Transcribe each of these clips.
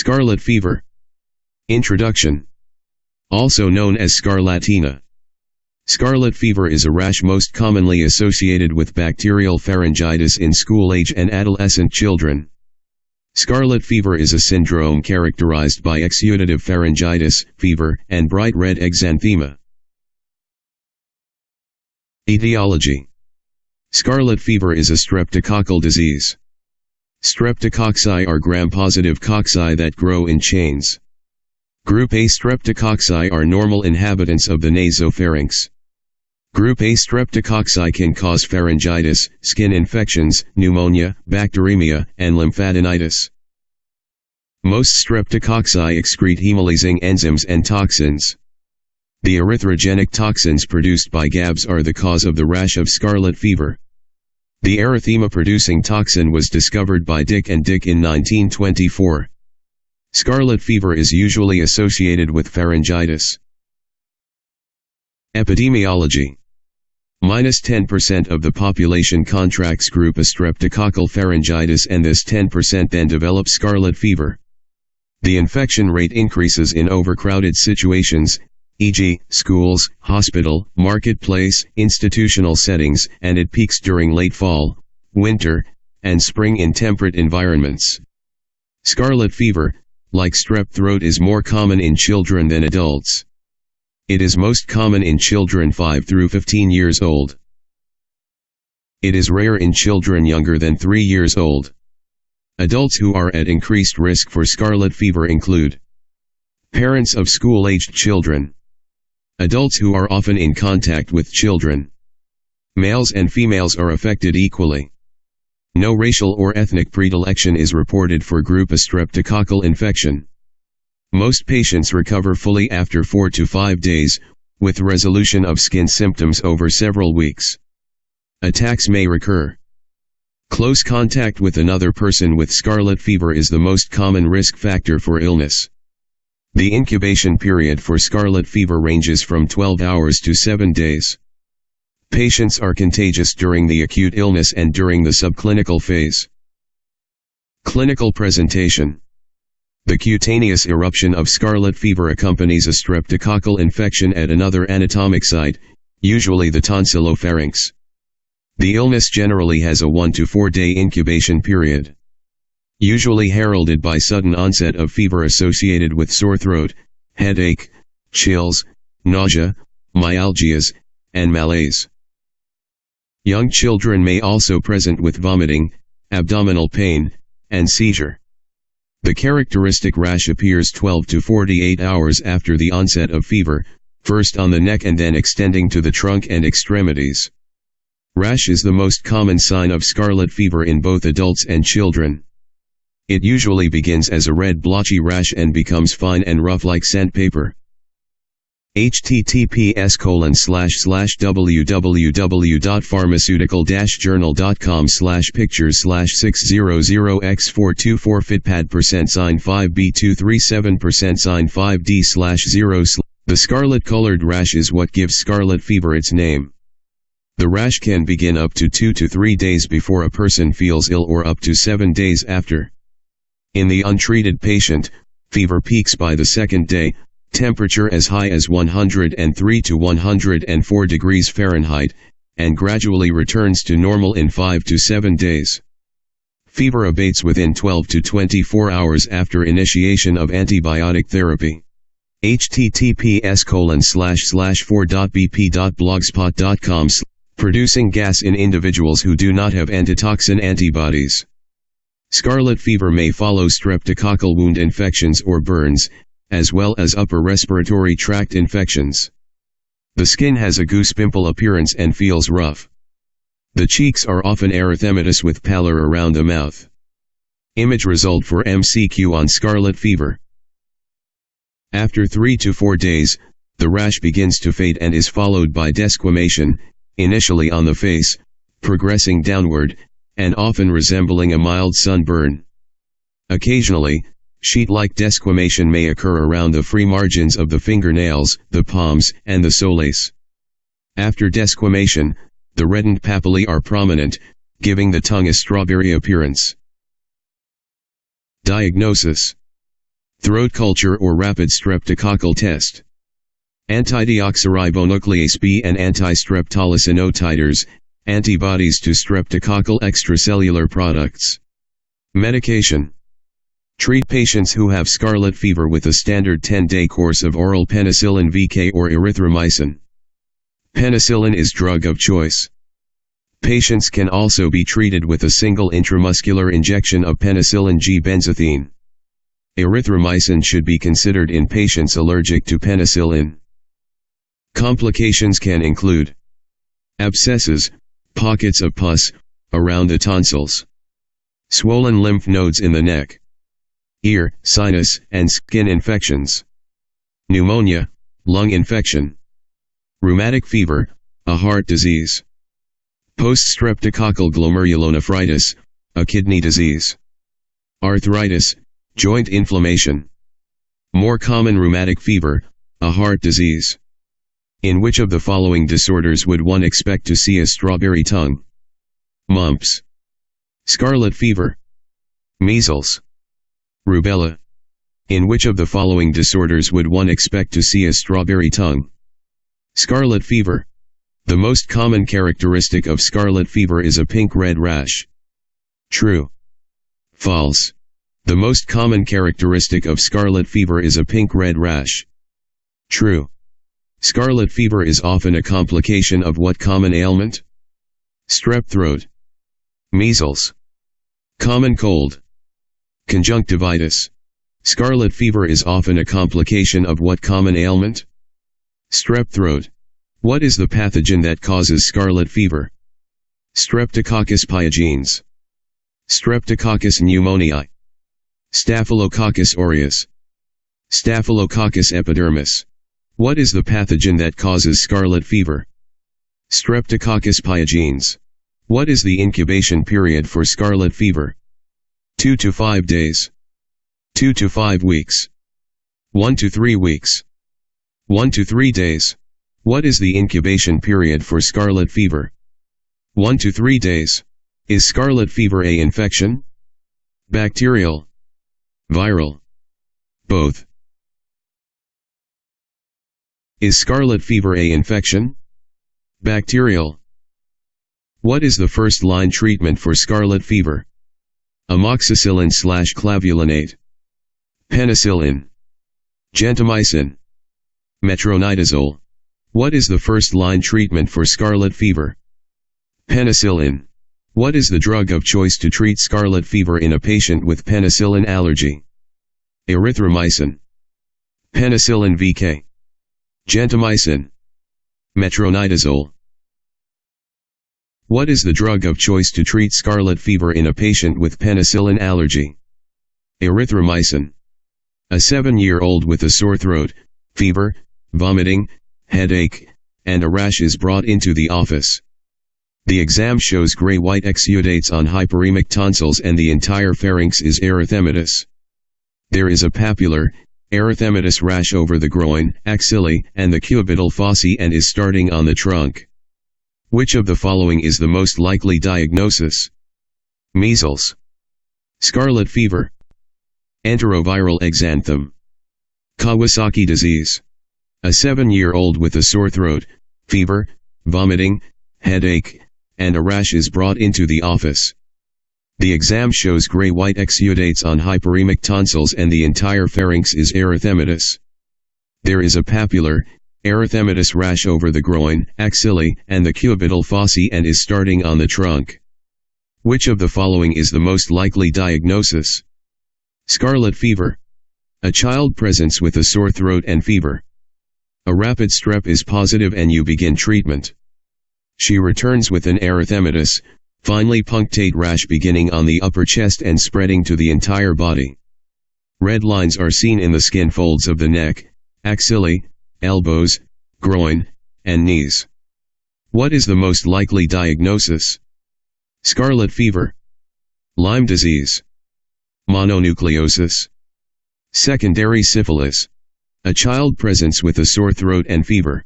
Scarlet fever. Introduction. Also known as scarlatina. Scarlet fever is a rash most commonly associated with bacterial pharyngitis in school-age and adolescent children. Scarlet fever is a syndrome characterized by exudative pharyngitis, fever, and bright red exanthema. Etiology. Scarlet fever is a streptococcal disease. Streptococci are gram-positive cocci that grow in chains. Group A streptococci are normal inhabitants of the nasopharynx. Group A streptococci can cause pharyngitis, skin infections, pneumonia, bacteremia, and lymphadenitis. Most streptococci excrete hemolysing enzymes and toxins. The erythrogenic toxins produced by GABs are the cause of the rash of scarlet fever. The erythema-producing toxin was discovered by Dick and Dick in 1924. Scarlet fever is usually associated with pharyngitis. Epidemiology. -10% of the population contracts group A streptococcal pharyngitis, and this 10% then develop scarlet fever. The infection rate increases in overcrowded situations, e.g., schools, hospital, marketplace, institutional settings, and it peaks during late fall, winter, and spring in temperate environments. Scarlet fever, like strep throat, is more common in children than adults. It is most common in children 5 through 15 years old. It is rare in children younger than 3 years old. Adults who are at increased risk for scarlet fever include parents of school-aged children, adults who are often in contact with children. Males and females are affected equally. No racial or ethnic predilection is reported for group A streptococcal infection. Most patients recover fully after 4 to 5 days, with resolution of skin symptoms over several weeks. Attacks may recur. Close contact with another person with scarlet fever is the most common risk factor for illness. The incubation period for scarlet fever ranges from 12 hours to 7 days. Patients are contagious during the acute illness and during the subclinical phase. Clinical presentation. The cutaneous eruption of scarlet fever accompanies a streptococcal infection at another anatomic site, usually the tonsillopharynx. The illness generally has a 1 to 4 day incubation period. Usually heralded by sudden onset of fever associated with sore throat, headache, chills, nausea, myalgias, and malaise. Young children may also present with vomiting, abdominal pain, and seizure. The characteristic rash appears 12 to 48 hours after the onset of fever, first on the neck and then extending to the trunk and extremities. Rash is the most common sign of scarlet fever in both adults and children. It usually begins as a red blotchy rash and becomes fine and rough like sandpaper. https://www.pharmaceutical-journal.com/pictures/600x424 fitpad sign 5b237 sign 5d/0. The scarlet-colored rash is what gives scarlet fever its name. The rash can begin up to 2 to 3 days before a person feels ill or up to 7 days after. In the untreated patient, fever peaks by the second day, temperature as high as 103 to 104 degrees Fahrenheit, and gradually returns to normal in 5 to 7 days. Fever abates within 12 to 24 hours after initiation of antibiotic therapy. https://4.bp.blogspot.com Producing gas in individuals who do not have antitoxin antibodies. Scarlet fever may follow streptococcal wound infections or burns, as well as upper respiratory tract infections. The skin has a goose pimple appearance and feels rough. The cheeks are often erythematous with pallor around the mouth. Image result for MCQ on scarlet fever. After 3 to 4 days, the rash begins to fade and is followed by desquamation, initially on the face, progressing downward, and often resembling a mild sunburn. Occasionally, sheet-like desquamation may occur around the free margins of the fingernails, the palms, and the solace. After desquamation, the reddened papillae are prominent, giving the tongue a strawberry appearance. Diagnosis. Throat culture or rapid streptococcal test. Antideoxyribonuclease B and anti-streptolysin titers, antibodies to streptococcal extracellular products. Medication. Treat patients who have scarlet fever with a standard 10-day course of oral penicillin VK or erythromycin. Penicillin is drug of choice. Patients can also be treated with a single intramuscular injection of penicillin G-benzathine. Erythromycin should be considered in patients allergic to penicillin. Complications can include abscesses, pockets of pus, around the tonsils, swollen lymph nodes in the neck, ear, sinus, and skin infections, pneumonia, lung infection, rheumatic fever, a heart disease, post-streptococcal glomerulonephritis, a kidney disease, arthritis, joint inflammation, more common rheumatic fever, a heart disease. In which of the following disorders would one expect to see a strawberry tongue? Mumps, scarlet fever, measles, rubella. In which of the following disorders would one expect to see a strawberry tongue? Scarlet fever. The most common characteristic of scarlet fever is a pink-red rash. True. False. The most common characteristic of scarlet fever is a pink-red rash. True. Scarlet fever is often a complication of what common ailment? Strep throat, measles, common cold, conjunctivitis. Scarlet fever is often a complication of what common ailment? Strep throat. What is the pathogen that causes scarlet fever? Streptococcus pyogenes, Streptococcus pneumoniae, Staphylococcus aureus, Staphylococcus epidermis. What is the pathogen that causes scarlet fever? Streptococcus pyogenes. What is the incubation period for scarlet fever? 2 to 5 days. 2 to 5 weeks. 1 to 3 weeks. 1 to 3 days. What is the incubation period for scarlet fever? 1 to 3 days. Is scarlet fever a infection? Bacterial? Viral? Both. Is scarlet fever a infection? Bacterial. What is the first-line treatment for scarlet fever? Amoxicillin/clavulanate, penicillin, gentamicin, metronidazole. What is the first-line treatment for scarlet fever? Penicillin. What is the drug of choice to treat scarlet fever in a patient with penicillin allergy? Erythromycin, penicillin VK, gentamicin, metronidazole. What is the drug of choice to treat scarlet fever in a patient with penicillin allergy? Erythromycin. A 7-year-old with a sore throat, fever, vomiting, headache, and a rash is brought into the office. The exam shows gray-white exudates on hyperemic tonsils and the entire pharynx is erythematous. There is a papular, erythematous rash over the groin, axillae, and the cubital fossa and is starting on the trunk. Which of the following is the most likely diagnosis? Measles, scarlet fever, enteroviral exanthem, Kawasaki disease. A 7-year-old with a sore throat, fever, vomiting, headache, and a rash is brought into the office. The exam shows gray-white exudates on hyperemic tonsils and the entire pharynx is erythematous. There is a papular, erythematous rash over the groin, axillae, and the cubital fossa and is starting on the trunk. Which of the following is the most likely diagnosis? Scarlet fever. A child presents with a sore throat and fever. A rapid strep is positive and you begin treatment. She returns with an erythematous, finely punctate rash beginning on the upper chest and spreading to the entire body. Red lines are seen in the skin folds of the neck, axillae, elbows, groin, and knees. What is the most likely diagnosis? Scarlet fever, Lyme disease, mononucleosis, secondary syphilis. A child presents with a sore throat and fever.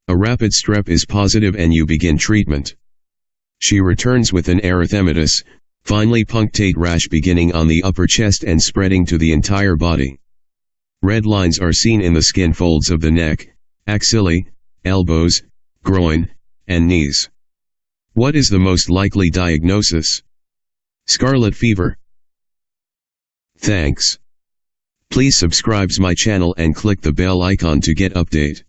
A rapid strep is positive and you begin treatment. She returns with an erythematous, finely punctate rash beginning on the upper chest and spreading to the entire body. Red lines are seen in the skin folds of the neck, axillae, elbows, groin, and knees. What is the most likely diagnosis? Scarlet fever. Thanks. Please subscribe my channel and click the bell icon to get update.